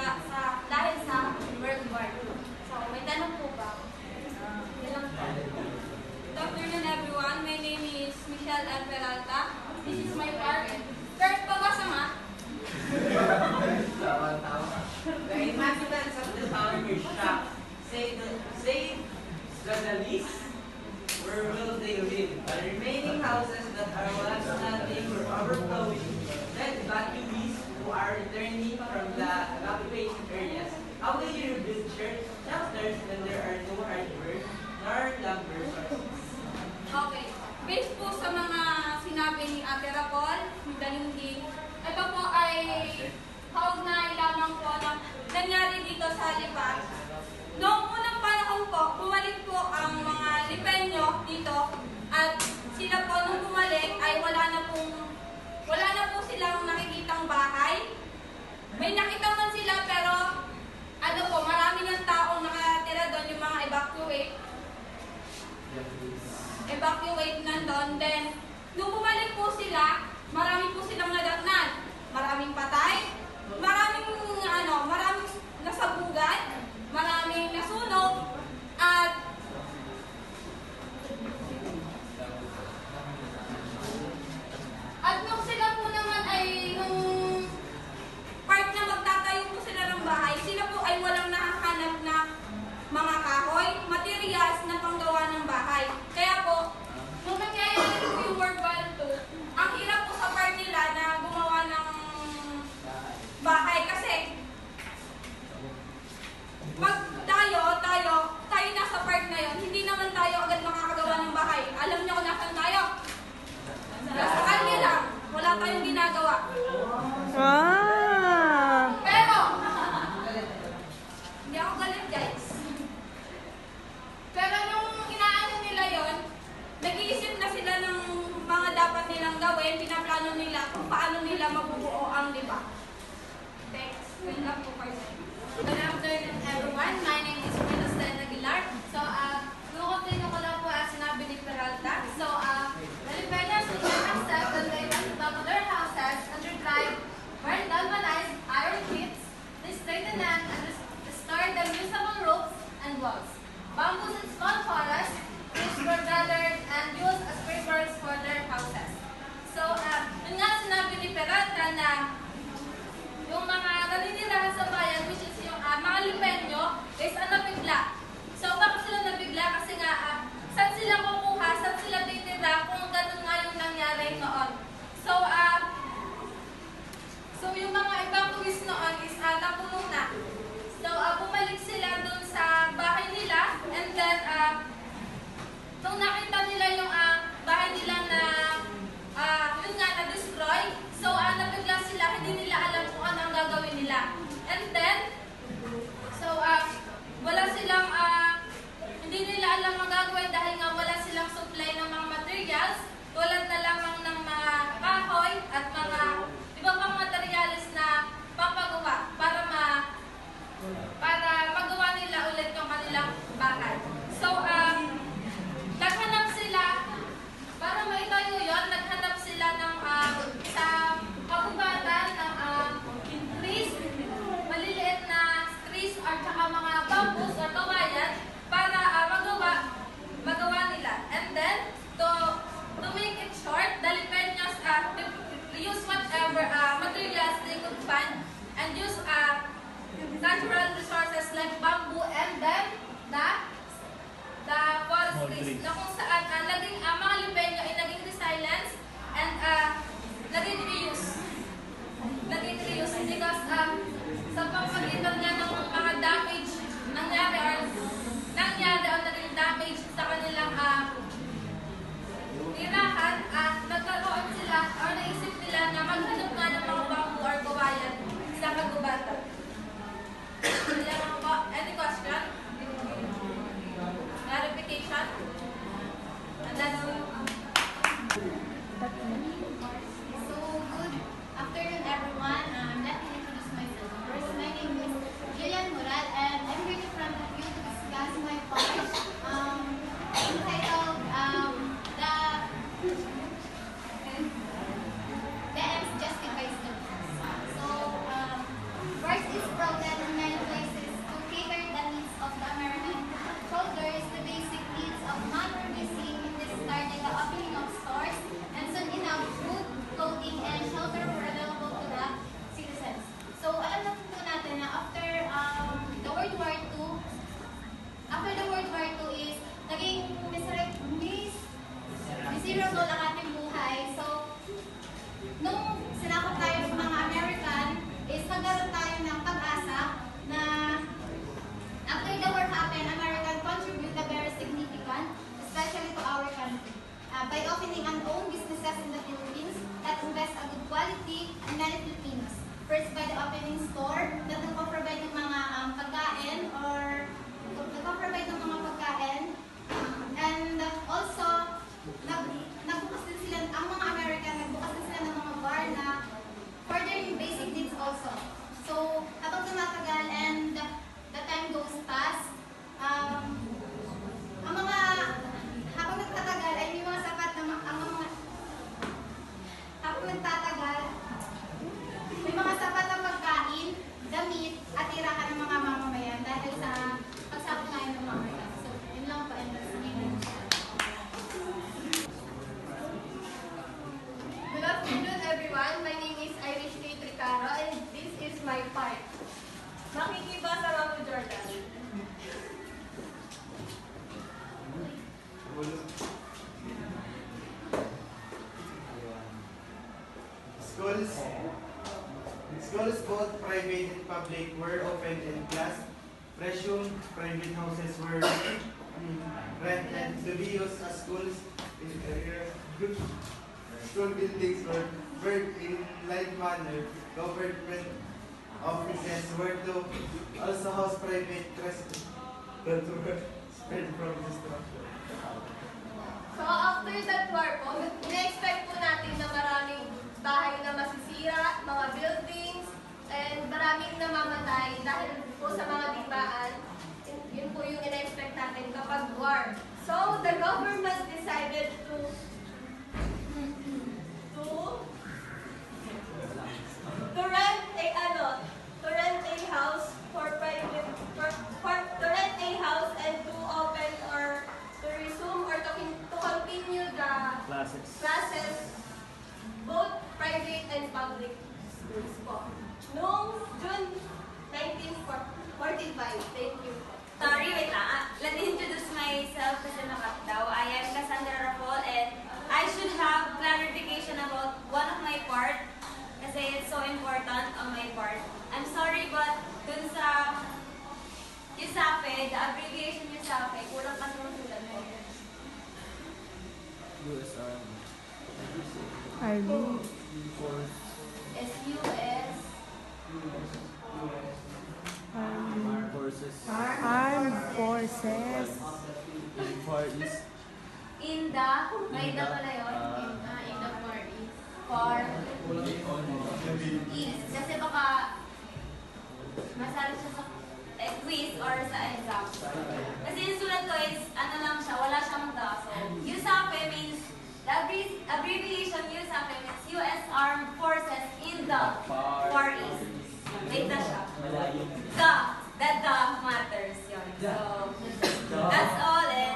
dahil sa World War II. So, may tanong po ba? Yan lang po. Good afternoon everyone. My name is Michelle L. Peralta. This is my part. First, pabasa nga. The inhabitants of the town were shocked, say the least, where will they live? The remaining houses that are once standing were overflowing, then evacuees who are returning from the evacuation areas. How will you rebuild shelters when there are no hardware nor lumber sources? Okay. Based po sa mga sinabi ni Ate Rapol, ni Dalingding, ito po ay kaugnay lamang po na nangyari dito sa Lipa. Noong unang panahon po, bumalik po ang mga Lipenyo dito at sila po nung bumalik ay wala na po silang nakikitang bahay. May nakita man sila pero ano po, marami ng taong nakatira doon, yung mga evacuate nandun. Then, nung bumalik po sila, marami po silang nadatnan. Maraming patay, maraming nasabugan, maraming nasunog, at nung sila po naman ay nung part na magtatayo po sila ng bahay, sila po ay walang nakahanap na mga kahoy, materials na panggawa ng bahay. Kaya po, nung nangyayari po yung World War II, ang hirap po sa part nila na gumawa ng bahay kasi pag tayo nasa part na yun, hindi naman tayo agad makakagawa ng bahay. Alam niyo kung nasan tayo? Nasa kalye lang. Wala tayong ginagawa. Pero, hindi ako galit guys. Pero nung inaano nila yon, nag-iisip na sila ng mga dapat nilang gawin, pinaplano nila kung paano nila mabubuo ang Lipa. Thanks. Welcome po person. Good afternoon everyone. My name is Minostan Aguilar. So, continue ko lang po as sinabi ni Peralta. So, the Lipeños did not accept that they went back to their houses under drive, wearing galvanized iron clips. They straightened and restored the usable roofs and walls. Bamboos and small forests, which were gathered and used as frameworks for their houses. So, yun nga sinabi ni Peralta na yung mga naninirahan sa bayan, which is yung mga Lipenyo, is nabigla. So, bakit sila nabigla? Kasi nga, saan sila kukuha, saan sila titira kung ganun nga yung nangyari noon. So, yung mga evacuees noon is napuno na. So, bumalik sila dun sa bahay nila, and then, nung nakita nila yung bahay nila na, yun nga, na-destroy, so, nabigla sila, hindi nila alam kung ano ang gagawin nila. And then, so, wala silang, hindi nila alam ang gagawin dahil nga wala silang supply ng mga materials, tulad na lamang ng mga kahoy at mga iba pang materials na papagawa para magawa nila ulit yung kanilang bahay. So, naghanap sila, para maitayo yun, naghanap sila ng sa kagubatan ng trees, maliliit na trees or saka mga bamboos or kawayan para magawa nila. And then, to make it short, the Lipeños use whatever materials they could find and use natural resources like bamboo and then the forest trees na kung saan naging mga Lipeño ay naging resilience and naging reuse because sa pamamagitan niya ng mga damage nangyari o naging damage sa kanilang tirahan, nagkaroon sila o naisip nila na maghanap nga ng mga bamboo or kawayan sa kagubatan. Any question? Clarification? And that's So, good afternoon everyone. Let me introduce myself public were open and class. Presumed private houses were rented to be used as schools. School buildings were built in like manner. Government offices were to also house private trusts that were spread from destruction. So after that war po, na-expect po natin na maraming bahay na masisira, mga buildings, and maraming namamatay dahil po sa mga digmaan. Yun po yung ina-expect natin kapag war. So the government decided to rent a house for private to rent a house and to open or to resume or to continue the classes, both private and public schools po. Noong June 1945. Thank you po. Sorry, wait lang. Let me introduce myself kasi nakat daw. I am Cassandra Rapol and I should have clarification about one of my part kasi it's so important on my part. I'm sorry but dun sa USAPE, the abbreviation USAPE, kulang kasi masulat mo. US Army. SUS. Armed Forces. Armed Forces. Far East. In the, may the pala yun. In the Far East. Kasi baka masali siya sa quiz or sa exam. Kasi yung sulat ko is, ano lang siya, wala siyang the. So, USAPE means, the abbreviation USAPE means US Armed Forces in the Far East. Wait na siya. The matters yun. So, that's all.